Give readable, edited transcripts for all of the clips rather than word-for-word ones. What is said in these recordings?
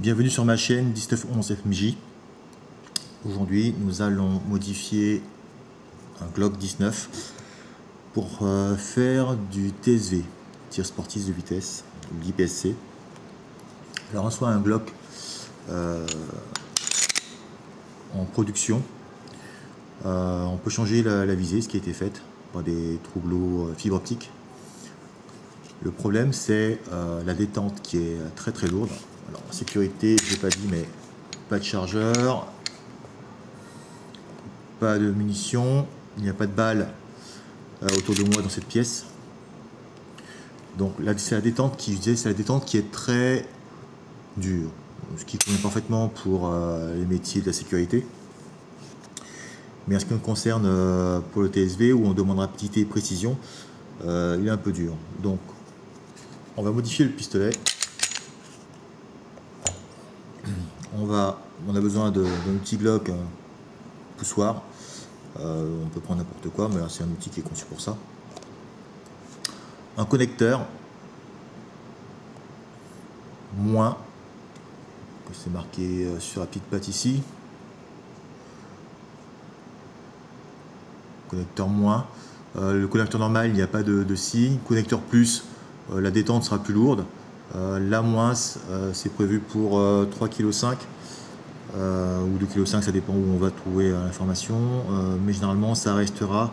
Bienvenue sur ma chaîne 1911 FMJ. Aujourd'hui, nous allons modifier un Glock 19 pour faire du TSV, tir sportif de vitesse, ou l'IPSC. Alors, on reçoit un Glock en production. On peut changer la visée, ce qui a été fait par des troubleaux fibre optique. Le problème, c'est la détente qui est très lourde. Alors, en sécurité, je n'ai pas dit, mais pas de chargeur, pas de munitions, il n'y a pas de balles autour de moi dans cette pièce. Donc là, c'est la détente qui, je disais, c'est la détente qui est très dure, ce qui convient parfaitement pour les métiers de la sécurité. Mais en ce qui me concerne pour le TSV, où on demande rapidité et précision, il est un peu dur. Donc, on va modifier le pistolet. On a besoin d'un outil Glock, un poussoir. On peut prendre n'importe quoi, mais c'est un outil qui est conçu pour ça. Un connecteur, moins, c'est marqué sur la petite patte ici. Connecteur moins. Le connecteur normal, il n'y a pas de signe. Connecteur plus, la détente sera plus lourde. La moins, c'est prévu pour 3,5 kg ou 2,5 kg, ça dépend où on va trouver l'information. Mais généralement, ça restera,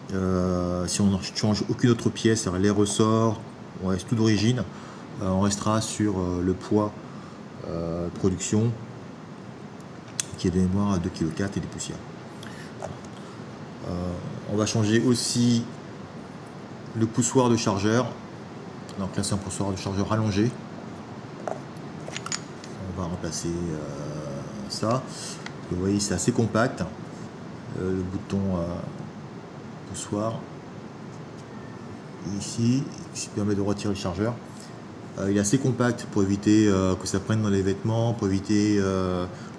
si on ne change aucune autre pièce, les ressorts, on reste tout d'origine, on restera sur le poids production, qui est de mémoire à 2,4 kg et des poussières. On va changer aussi le poussoir de chargeur. Donc là, c'est un poussoir de chargeur allongé. On va remplacer ça. Vous voyez, c'est assez compact. Le bouton poussoir ici, qui permet de retirer le chargeur. Il est assez compact pour éviter que ça prenne dans les vêtements, pour éviter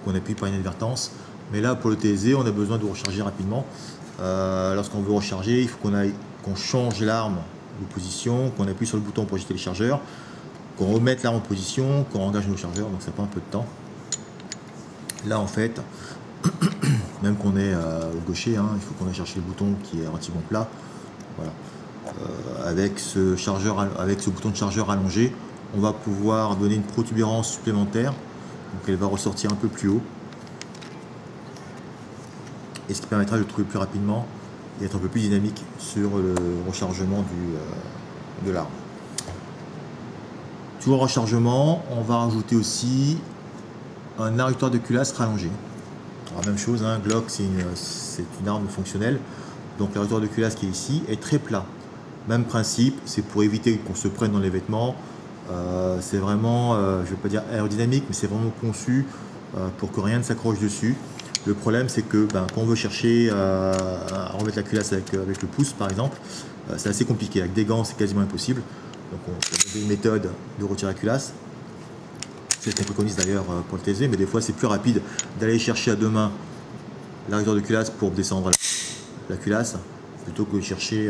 qu'on appuie par inadvertance. Mais là, pour le TSV, on a besoin de recharger rapidement. Lorsqu'on veut recharger, il faut qu'on change l'arme de position, qu'on appuie sur le bouton pour jeter le chargeur, qu'on remette l'arme en position, qu'on engage nos chargeurs, donc ça prend un peu de temps. Là, en fait, même qu'on est au gaucher, il faut qu'on aille chercher le bouton qui est relativement plat. Voilà. Avec ce bouton de chargeur allongé, on va pouvoir donner une protubérance supplémentaire, donc elle va ressortir un peu plus haut, et ce qui permettra de le trouver plus rapidement et être un peu plus dynamique sur le rechargement de l'arme. Toujours rechargement, on va rajouter aussi un arrêteur de culasse rallongé. Alors, même chose, Glock, c'est une arme fonctionnelle, donc l'arrêteur de culasse qui est ici est très plat. Même principe, c'est pour éviter qu'on se prenne dans les vêtements. C'est vraiment, je ne vais pas dire aérodynamique, mais c'est vraiment conçu pour que rien ne s'accroche dessus. Le problème, c'est que quand on veut chercher à remettre la culasse avec le pouce, par exemple, c'est assez compliqué. Avec des gants, c'est quasiment impossible. Donc, on a une méthode de retirer la culasse. C'est ce qu'on préconise d'ailleurs pour le TSV, mais des fois, c'est plus rapide d'aller chercher à deux mains l'arrêteur de culasse pour descendre la culasse, plutôt que de chercher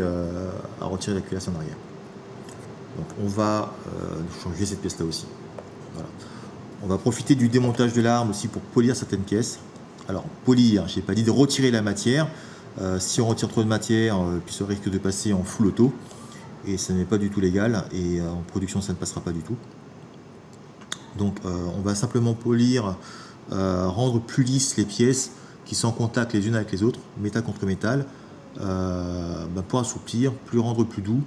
à retirer la culasse en arrière. Donc, on va changer cette pièce-là aussi. Voilà. On va profiter du démontage de l'arme aussi pour polir certaines pièces. Alors, polir, je n'ai pas dit de retirer la matière. Si on retire trop de matière, le pistolet risque de passer en full auto. Et ce n'est pas du tout légal. Et en production, ça ne passera pas du tout. Donc, on va simplement polir, rendre plus lisses les pièces qui sont en contact les unes avec les autres, métal contre métal, pour assouplir, rendre plus doux.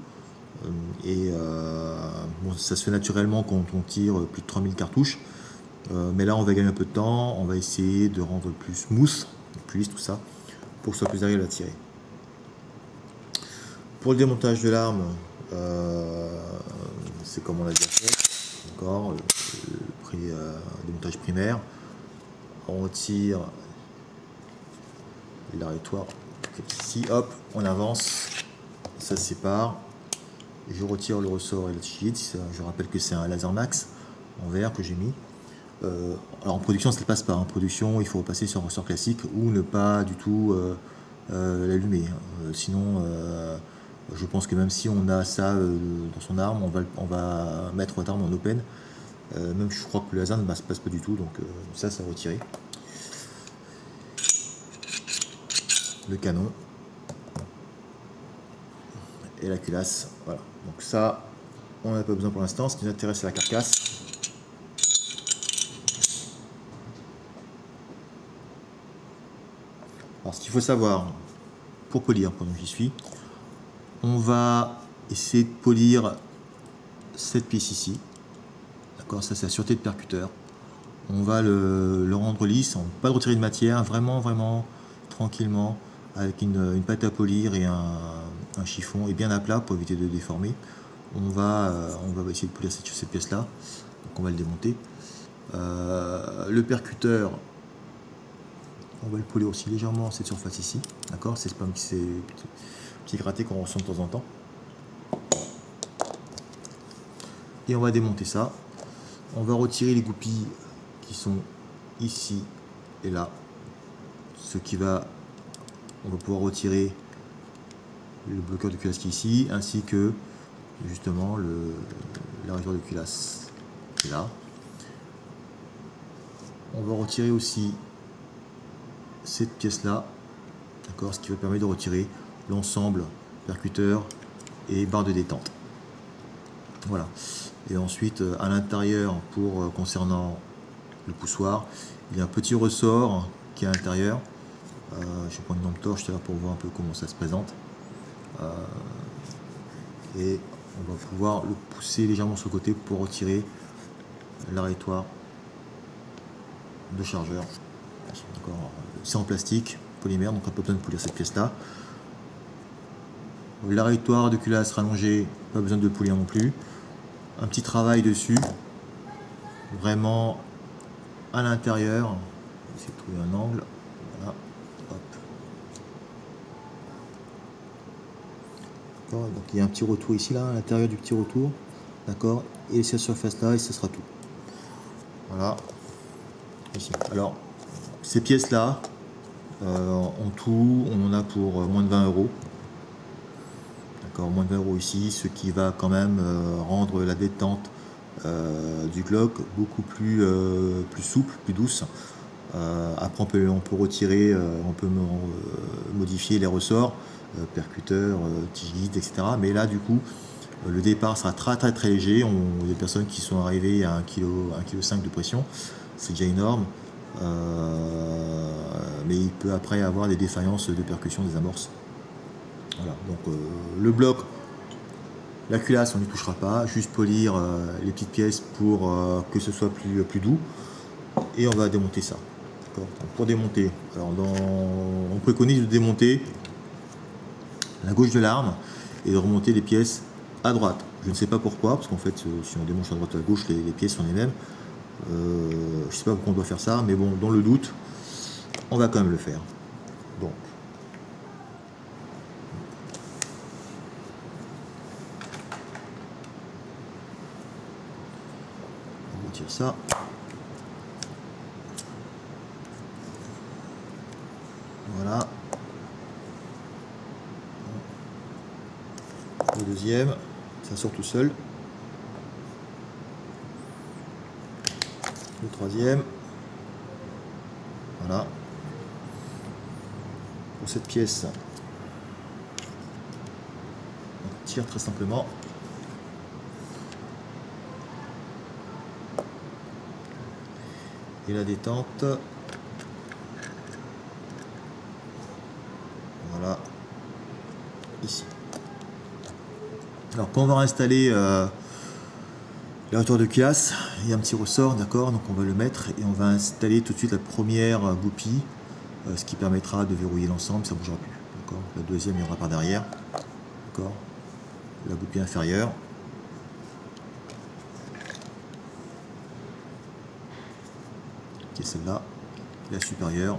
Bon, ça se fait naturellement quand on tire plus de 3000 cartouches. Mais là, on va gagner un peu de temps, on va essayer de rendre plus smooth, plus lisse tout ça, pour que ce soit plus agréable à tirer. Pour le démontage de l'arme, c'est comme on l'a déjà fait, encore le démontage primaire. On retire l'arrêtoire ici, hop, on avance, ça se sépare. Je retire le ressort et le sheet. Je rappelle que c'est un Laser Max en verre que j'ai mis. Alors en production, ça ne passe pas. En production, il faut repasser sur un ressort classique ou ne pas du tout l'allumer. Sinon, je pense que même si on a ça dans son arme, on va mettre votre arme en open Même je crois que le hasard ne passe pas du tout, donc ça c'est retiré. Le canon et la culasse, voilà. Donc ça, on n'a pas besoin pour l'instant. Ce qui nous intéresse, c'est la carcasse. Alors ce qu'il faut savoir, pour polir, pendant que j'y suis, on va essayer de polir cette pièce ici. D'accord, ça c'est la sûreté de percuteur. On va le rendre lisse, on ne va pas le retirer de matière, vraiment tranquillement, avec une pâte à polir et un chiffon et bien à plat pour éviter de déformer. On va essayer de polir cette pièce là, donc on va le démonter. Le percuteur, on va le polir aussi légèrement cette surface ici, d'accord, c'est pas ces petits grattés qu'on ressent de temps en temps. Et on va démonter ça. On va retirer les goupilles qui sont ici et là, on va pouvoir retirer le bloqueur de culasse qui est ici, ainsi que justement l'arrière de culasse qui est là. On va retirer aussi cette pièce là, d'accord, ce qui va permettre de retirer l'ensemble percuteur et barre de détente. Voilà. Et ensuite à l'intérieur, concernant le poussoir, il y a un petit ressort qui est à l'intérieur. Je vais prendre une lampe torche pour voir un peu comment ça se présente. Et on va pouvoir le pousser légèrement sur le côté pour retirer l'arrêtoire de chargeur. C'est en plastique, polymère, donc on n'a pas besoin de polir cette pièce là. L'arrêtoire de culasse rallongé, pas besoin de le polir non plus. Un petit travail dessus, vraiment à l'intérieur. On va essayer de trouver un angle. Voilà. Hop. Donc il y a un petit retour ici, là, à l'intérieur du petit retour. D'accord. Et cette surface là, et ce sera tout. Voilà. Ici. Alors, ces pièces là, en tout, on en a pour moins de 20 €. Moins de 20 € ici, ce qui va quand même rendre la détente du Glock beaucoup plus souple, plus douce. Après on peut retirer, on peut modifier les ressorts, percuteur, tige guide, etc. Mais là du coup le départ sera très léger. Il y a des personnes qui sont arrivées à 1,5 kg de pression, c'est déjà énorme. Mais il peut après avoir des défaillances de percussion des amorces. Voilà, donc le bloc, la culasse on n'y touchera pas, juste polir les petites pièces pour que ce soit plus doux, et on va démonter ça. Donc, pour démonter, alors on préconise de démonter la gauche de l'arme et de remonter les pièces à droite. Je ne sais pas pourquoi, parce qu'en fait si on démonte à droite ou à gauche, les pièces sont les mêmes. Je ne sais pas pourquoi on doit faire ça, mais bon, dans le doute, on va quand même le faire. Donc ça. Voilà. Le deuxième, ça sort tout seul. Le troisième. Voilà. Pour cette pièce, on tire très simplement. Et la détente, voilà, ici. Alors quand on va installer l'arrêtoire de culasse, il y a un petit ressort, d'accord, donc on va le mettre et on va installer tout de suite la première goupille, ce qui permettra de verrouiller l'ensemble, ça ne bougera plus, d'accord. La deuxième ira par derrière, d'accord, la goupille inférieure. Qui est celle-là, la supérieure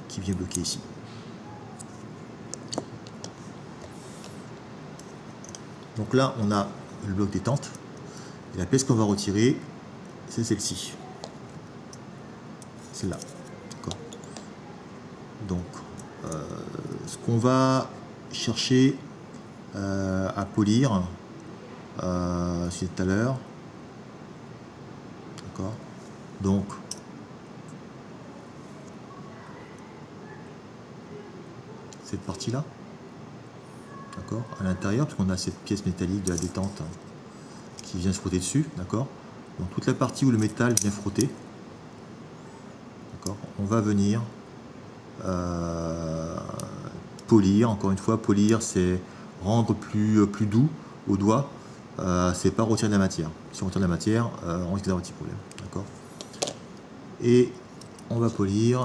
qui vient bloquer ici. Donc là on a le bloc détente et la pièce qu'on va retirer c'est celle-ci, celle-là, d'accord. Donc ce qu'on va chercher à polir, c'est tout à l'heure, D'accord. Donc, cette partie-là, d'accord, à l'intérieur, parce qu'on a cette pièce métallique de la détente qui vient se frotter dessus, d'accord. Donc toute la partie où le métal vient frotter, d'accord, on va venir polir. Encore une fois, polir, c'est rendre plus doux au doigt, c'est pas retirer de la matière. Si on retire de la matière, on risque d'avoir un petit problème, d'accord. Et on va polir.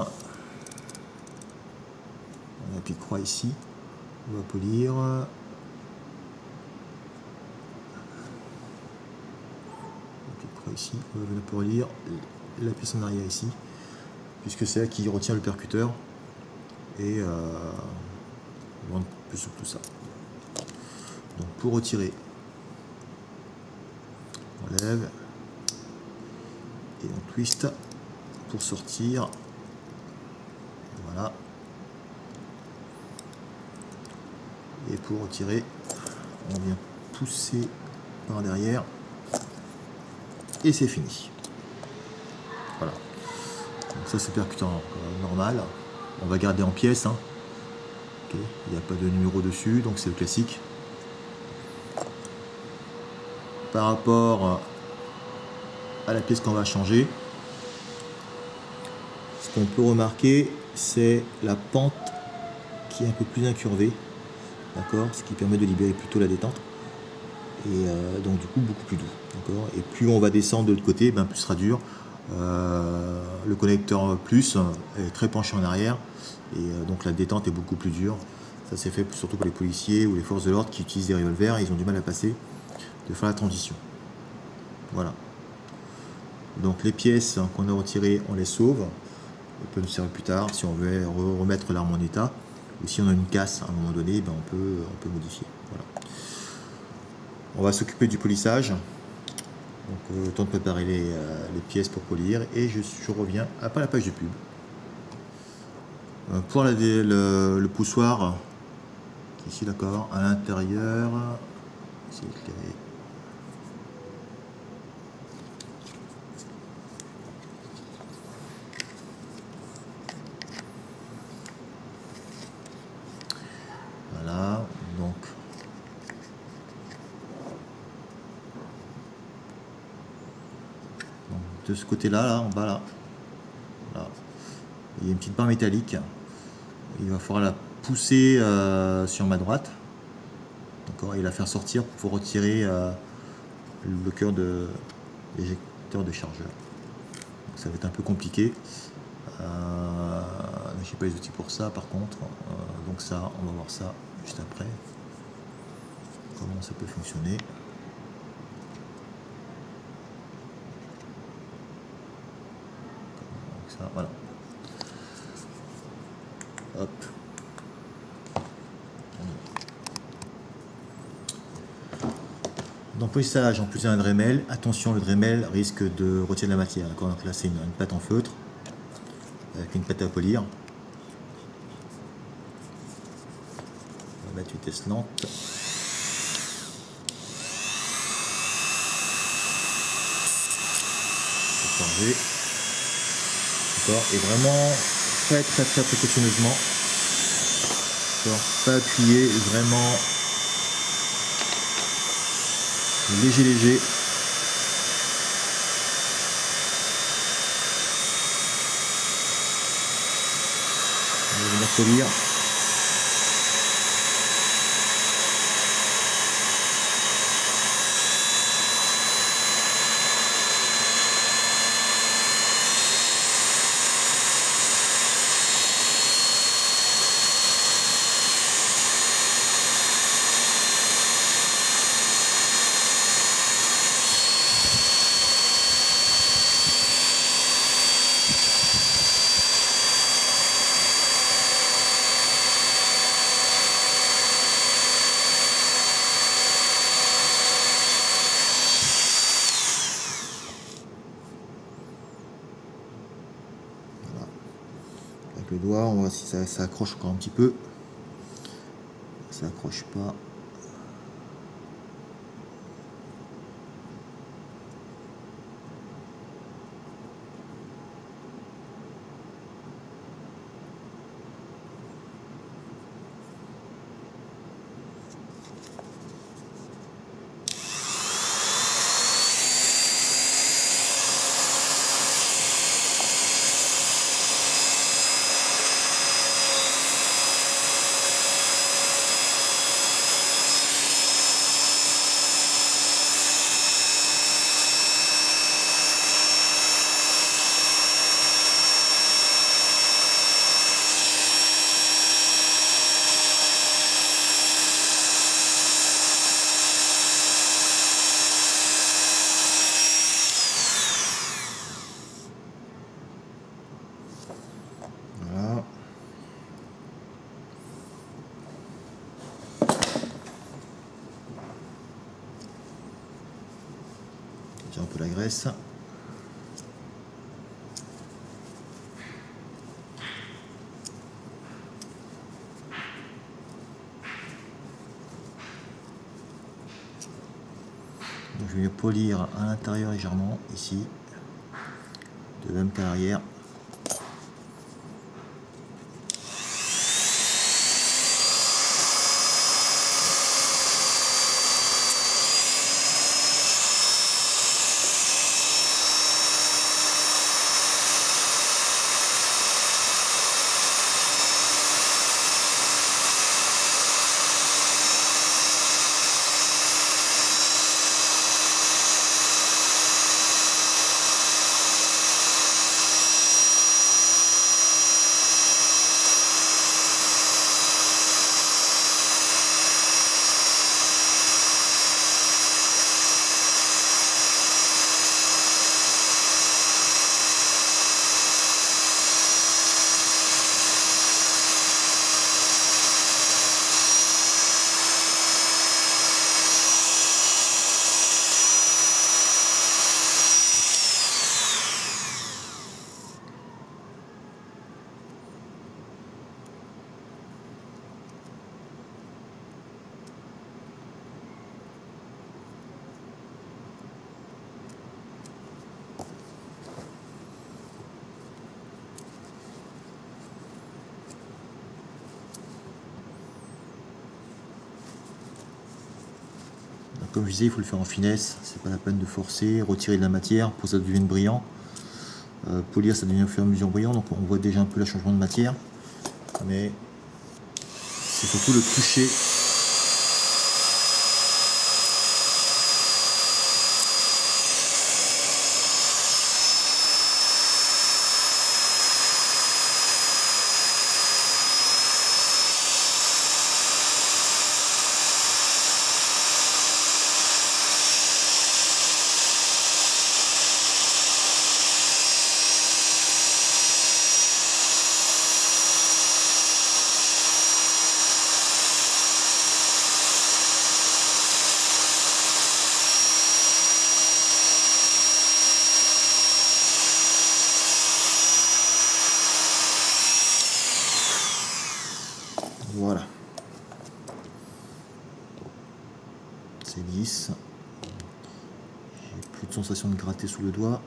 On a la petite croix ici. On va polir. Ici, on va venir polir la pièce en arrière ici, puisque c'est elle qui retient le percuteur et rendre plus souple tout ça. Donc pour retirer, on lève et on twist pour sortir. Voilà. Et pour retirer, on vient pousser par derrière. Et c'est fini. Voilà. Donc ça c'est percuteur normal. On va garder en pièces. Hein. Okay. Il n'y a pas de numéro dessus, donc c'est le classique. Par rapport à la pièce qu'on va changer, ce qu'on peut remarquer, c'est la pente qui est un peu plus incurvée. D'accord, ce qui permet de libérer plutôt la détente. Et donc du coup beaucoup plus doux. Et plus on va descendre de l'autre côté, ben, plus ce sera dur. Le connecteur plus est très penché en arrière et donc la détente est beaucoup plus dure. Ça c'est fait surtout pour les policiers ou les forces de l'ordre qui utilisent des revolvers, ils ont du mal à passer, de faire la transition. Voilà. Donc les pièces qu'on a retirées, on les sauve. On peut nous servir plus tard si on veut remettre l'arme en état. Ou si on a une casse à un moment donné, ben, on peut modifier. Voilà. On va s'occuper du polissage. Donc le temps de préparer les pièces pour polir et je reviens après la page de pub. Pour le poussoir, qui est ici, d'accord, à l'intérieur, c'est éclairé. Voilà, donc de ce côté-là, là, en bas, là, voilà. Il y a une petite barre métallique. Il va falloir la pousser sur ma droite, d'accord, et la faire sortir pour retirer le cœur de l'éjecteur de chargeur. Donc, ça va être un peu compliqué. Je n'ai pas les outils pour ça, par contre. Donc ça, on va voir ça juste après. Comment ça peut fonctionner. Ça, voilà. Hop. Dans le polissage, en plus d'un Dremel, attention, le Dremel risque de retirer de la matière. Donc là, c'est une pâte en feutre avec une pâte à polir. On va mettre vitesse lente. Pour changer. Et vraiment très précautionneusement, pas appuyer, vraiment léger. On va venir polir. Avec le doigt, on va voir si ça accroche encore un petit peu. Ça accroche pas. retire un peu la graisse. Donc je vais polir à l'intérieur légèrement ici, de même qu'à l'arrière. Comme je disais, il faut le faire en finesse, c'est pas la peine de forcer, retirer de la matière pour que ça devienne brillant. Polir, ça devient au fur et à mesure brillant, donc on voit déjà un peu le changement de matière. Mais c'est surtout le toucher. Voilà. C'est lisse. J'ai plus de sensation de gratter sous le doigt.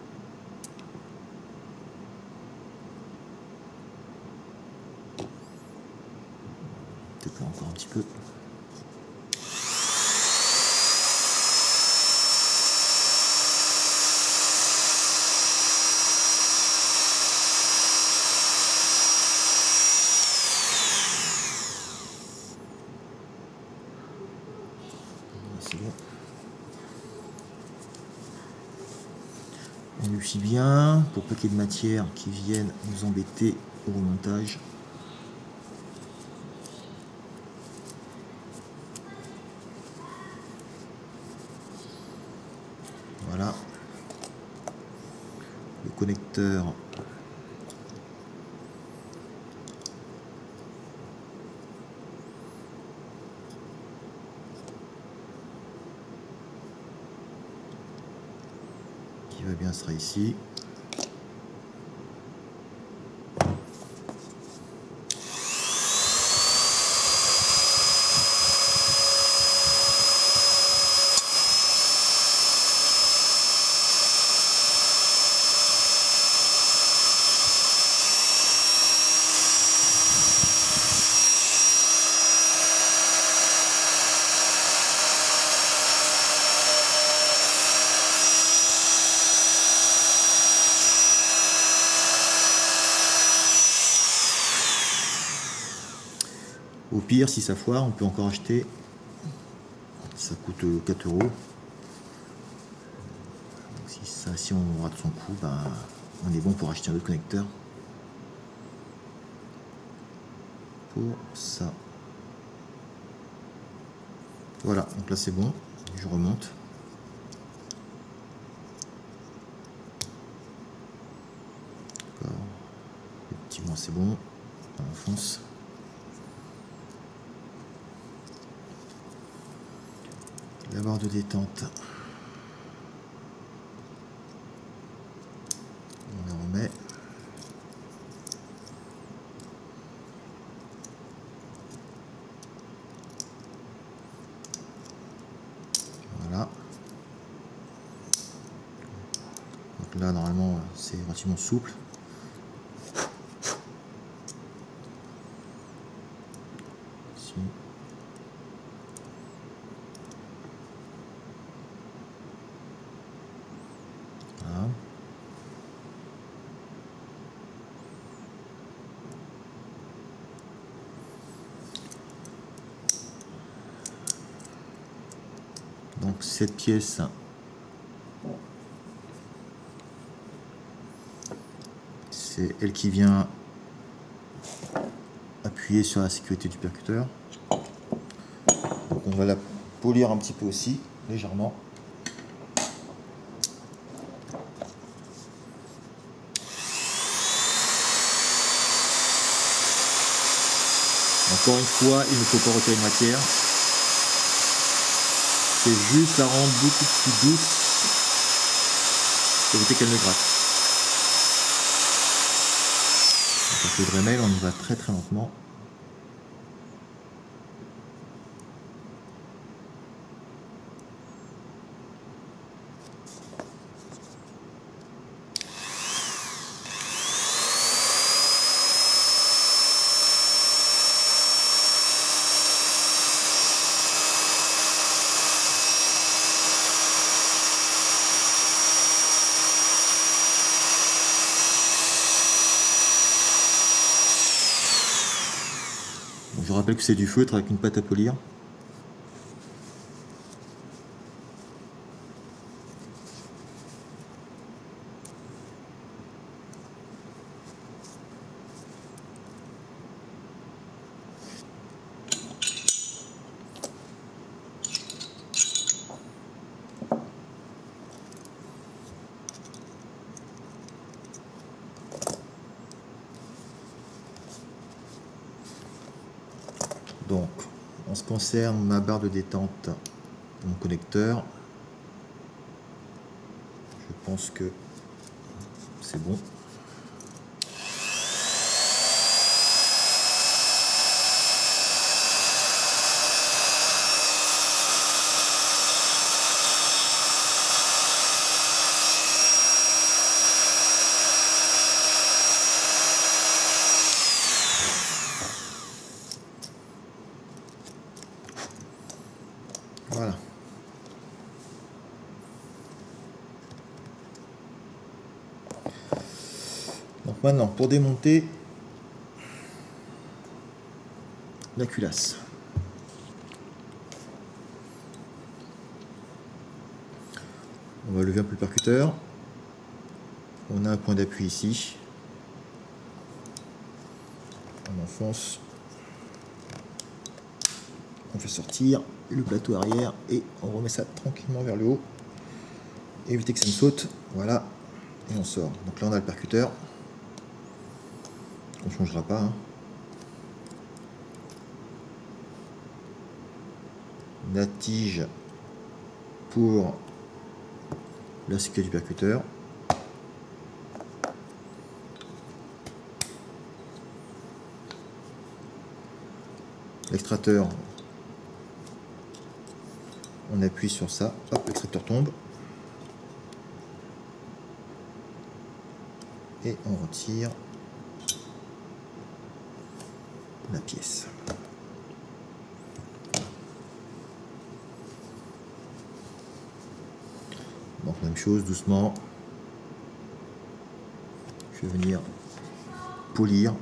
Peut-être là encore un petit peu. C'est bon. On lucie bien pour pas qu'il y ait de matière qui vienne nous embêter au remontage. Voilà. Le connecteur. Qui va bien sera ici. Au pire, si ça foire, on peut encore acheter. Ça coûte 4 €. Donc si on rate son coup, ben, on est bon pour acheter un autre connecteur. Pour ça. Voilà, donc là c'est bon. Je remonte. Effectivement, c'est bon. On enfonce. La barre de détente. là normalement c'est relativement souple. Ici. Voilà. Donc cette pièce, c'est elle qui vient appuyer sur la sécurité du percuteur. Donc on va la polir un petit peu aussi, légèrement. Encore une fois, il ne faut pas retirer une matière. C'est juste la rendre beaucoup plus douce pour éviter qu'elle ne gratte. Donc avec le Dremel, on y va très très lentement. Je rappelle que c'est du feutre avec une pâte à polir. Donc, en ce qui concerne ma barre de détente de mon connecteur, je pense que c'est bon. Voilà. Donc maintenant, pour démonter la culasse. On va lever un peu le percuteur. On a un point d'appui ici. On enfonce. On fait sortir le plateau arrière et on remet ça tranquillement vers le haut. Éviter que ça me saute. Voilà. Et on sort. Donc là on a le percuteur. On ne changera pas. Hein. La tige pour la sécurité du percuteur. L'extracteur, on appuie sur ça, hop, l'extracteur tombe. Et on retire la pièce. Donc même chose, doucement. Je vais venir polir.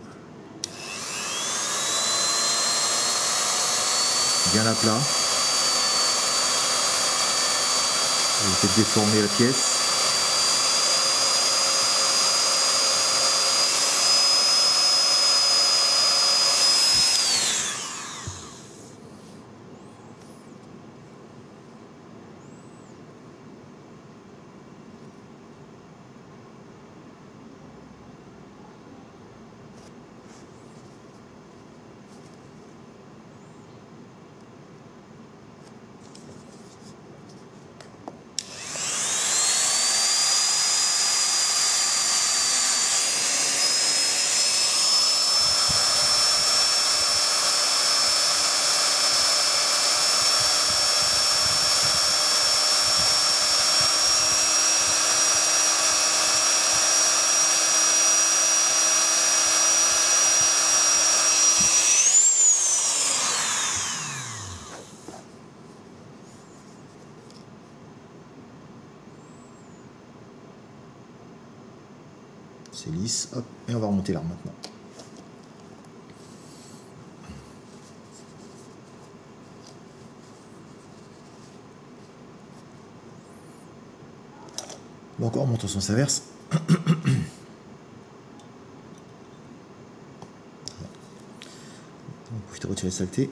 Bien à plat. Je vais peut-être déformer la pièce. c'est lisse, hop, et on va remonter l'arme maintenant. Bon, encore on monte en sens inverse. On va profiter de retirer les saletés.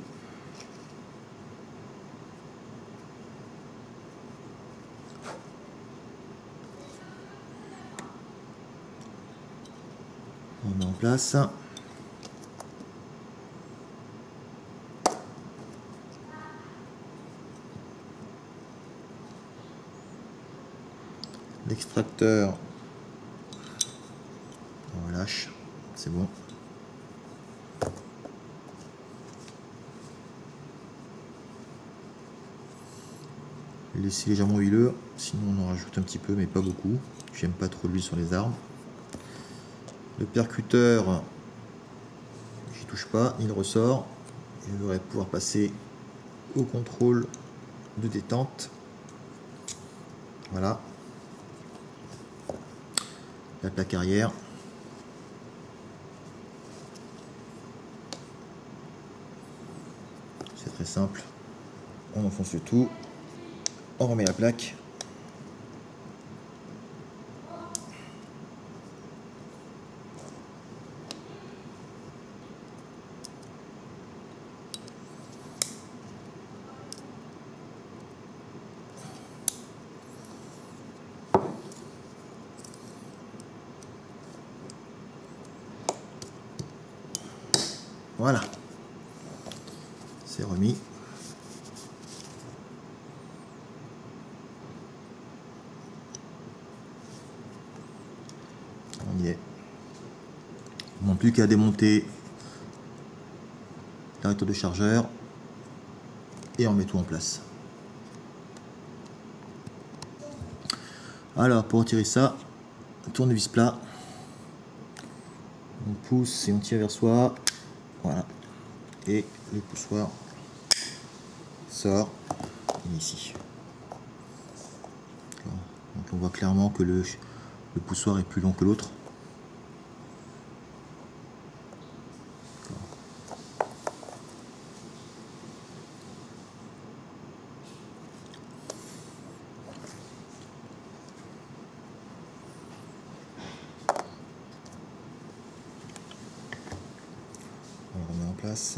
On met en place. L'extracteur, on relâche, c'est bon. Laissez légèrement huileux, sinon on en rajoute un petit peu, mais pas beaucoup. J'aime pas trop l'huile sur les armes. Le percuteur, j'y touche pas, il ressort. Je devrais pouvoir passer au contrôle de détente. Voilà. La plaque arrière. C'est très simple. On enfonce le tout. On remet la plaque. Voilà, c'est remis. On y est. Il ne manque plus qu'à démonter l'arrêteur de chargeur et on met tout en place. Alors pour retirer ça, tournevis plat. On pousse et on tire vers soi. Voilà, et le poussoir sort, il est ici. Donc on voit clairement que le poussoir est plus long que l'autre. On le remet en place.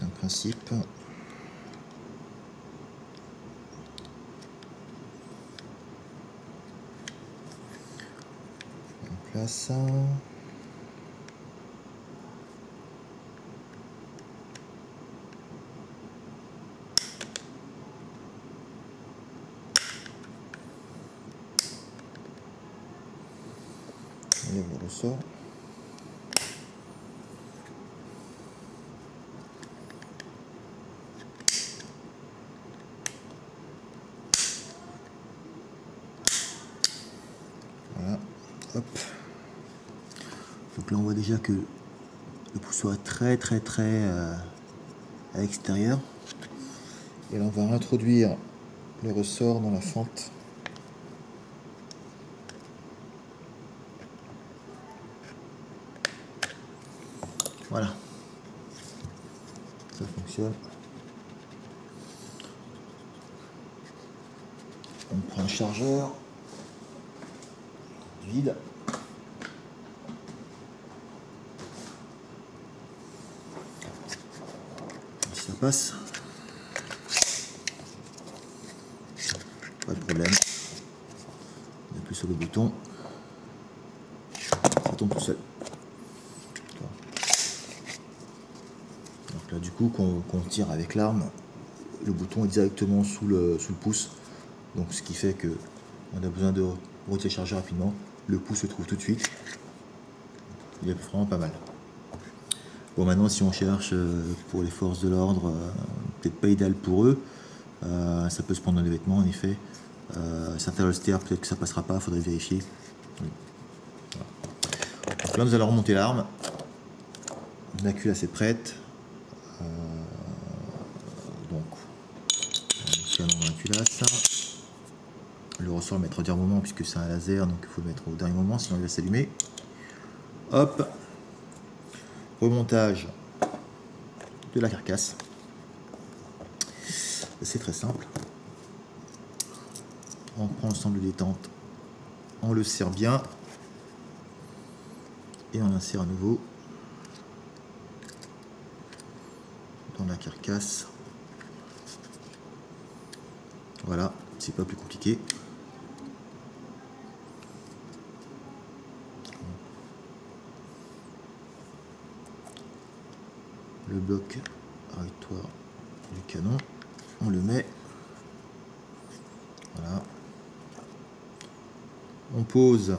En principe, en place. Et on ressort. Voilà, hop. Donc là on voit déjà que le poussoir est très à l'extérieur. Et là on va réintroduire le ressort dans la fente. Voilà, ça fonctionne. On prend un chargeur vide. Si ça passe, pas de problème. On appuie sur le bouton, ça tombe tout seul. Donc là, du coup, qu'on tire avec l'arme, le bouton est directement sous le pouce. Donc ce qui fait que on a besoin de retirer le chargeur rapidement. Le pouce se trouve tout de suite. Il est vraiment pas mal. Bon, maintenant si on cherche pour les forces de l'ordre, peut-être pas idéal pour eux. Ça peut se prendre dans les vêtements en effet. certains holsters, peut-être que ça passera pas, faudrait vérifier. Oui. Voilà. Donc là nous allons remonter l'arme. La culasse est prête. Donc le canon dans la culasse. Le ressort le mettre au dernier moment puisque c'est un laser, donc il faut le mettre au dernier moment sinon il va s'allumer. Hop. Remontage de la carcasse. C'est très simple. On prend l'ensemble de détente, on le serre bien et on insère à nouveau dans la carcasse. Voilà, c'est pas plus compliqué. Le bloc arrêtoire du canon, on le met. Voilà. On pose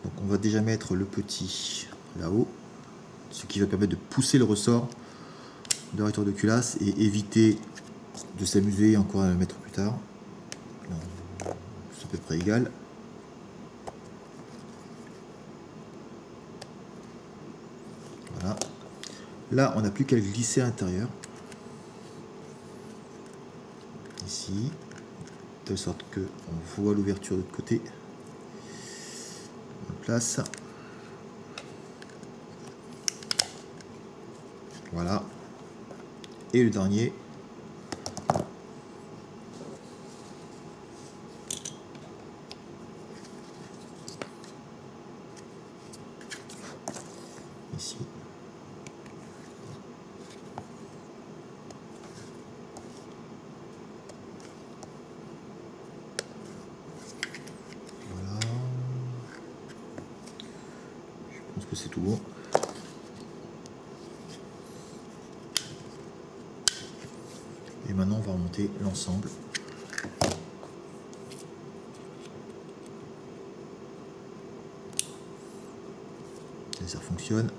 donc on va déjà mettre le petit là-haut, ce qui va permettre de pousser le ressort de l'arrêtoire de culasse et éviter de s'amuser encore à le mettre plus tard. C'est à peu près égal. Voilà. Là on n'a plus qu'à le glisser à l'intérieur. Ici, de telle sorte que on voit l'ouverture de l'autre côté. On place. Voilà. Et le dernier. Ici. Que c'est tout bon. Et maintenant on va remonter l'ensemble. Et ça fonctionne.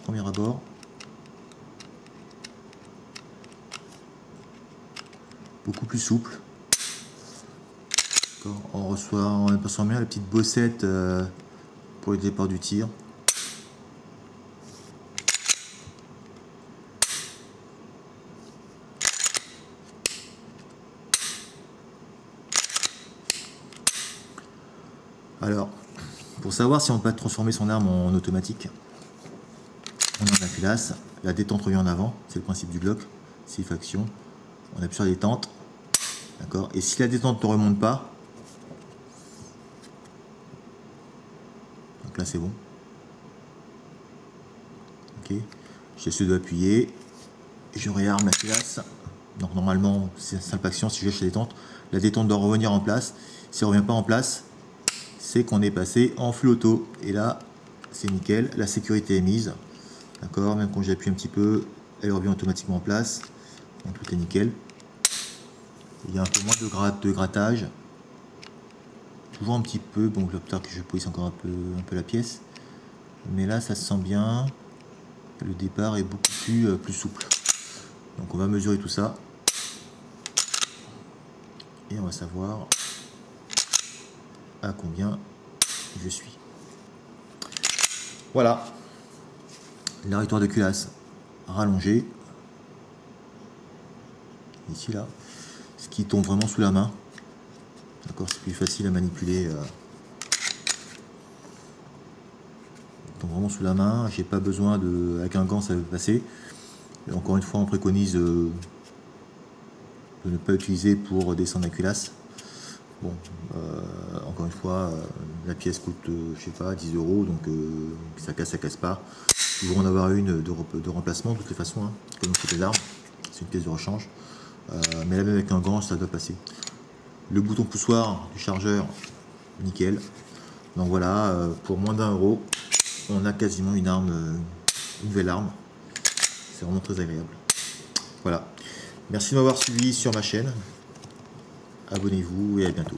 Premier abord, beaucoup plus souple. On reçoit, on aperçoit bien la petite bossette pour le départ du tir. Alors, pour savoir si on peut transformer son arme en automatique, on a la culasse, la détente revient en avant, c'est le principe du Glock, 6 factions, on appuie sur la détente, d'accord, et si la détente ne remonte pas, donc là c'est bon, ok, j'ai celui d'appuyer, je réarme la culasse, donc normalement c'est une simple action, si je lâche la détente doit revenir en place, si elle ne revient pas en place, c'est qu'on est passé en flux auto, et là c'est nickel, la sécurité est mise. D'accord, même quand j'appuie un petit peu, elle revient automatiquement en place. Donc tout est nickel. Il y a un peu moins de grattage. Toujours un petit peu, bon là peut-être que je pose encore un peu la pièce. Mais là ça se sent bien. Le départ est beaucoup plus souple. Donc on va mesurer tout ça. Et on va savoir à combien je suis. Voilà. L'arrêtoire de culasse rallongé, ici là, ce qui tombe vraiment sous la main, d'accord, c'est plus facile à manipuler, tombe vraiment sous la main, j'ai pas besoin de, avec un gant ça peut passer, et encore une fois on préconise de ne pas utiliser pour descendre la culasse. Bon, encore une fois, la pièce coûte, je sais pas, 10 €, donc ça casse pas. Toujours en avoir une de remplacement de toutes les façons, hein, comme toutes les armes, c'est une pièce de rechange, mais là même avec un gant ça doit passer. Le bouton poussoir du chargeur, nickel. Donc voilà, pour moins d'1 €, on a quasiment une arme, une nouvelle arme. c'est vraiment très agréable. Voilà. Merci de m'avoir suivi sur ma chaîne. Abonnez-vous et à bientôt.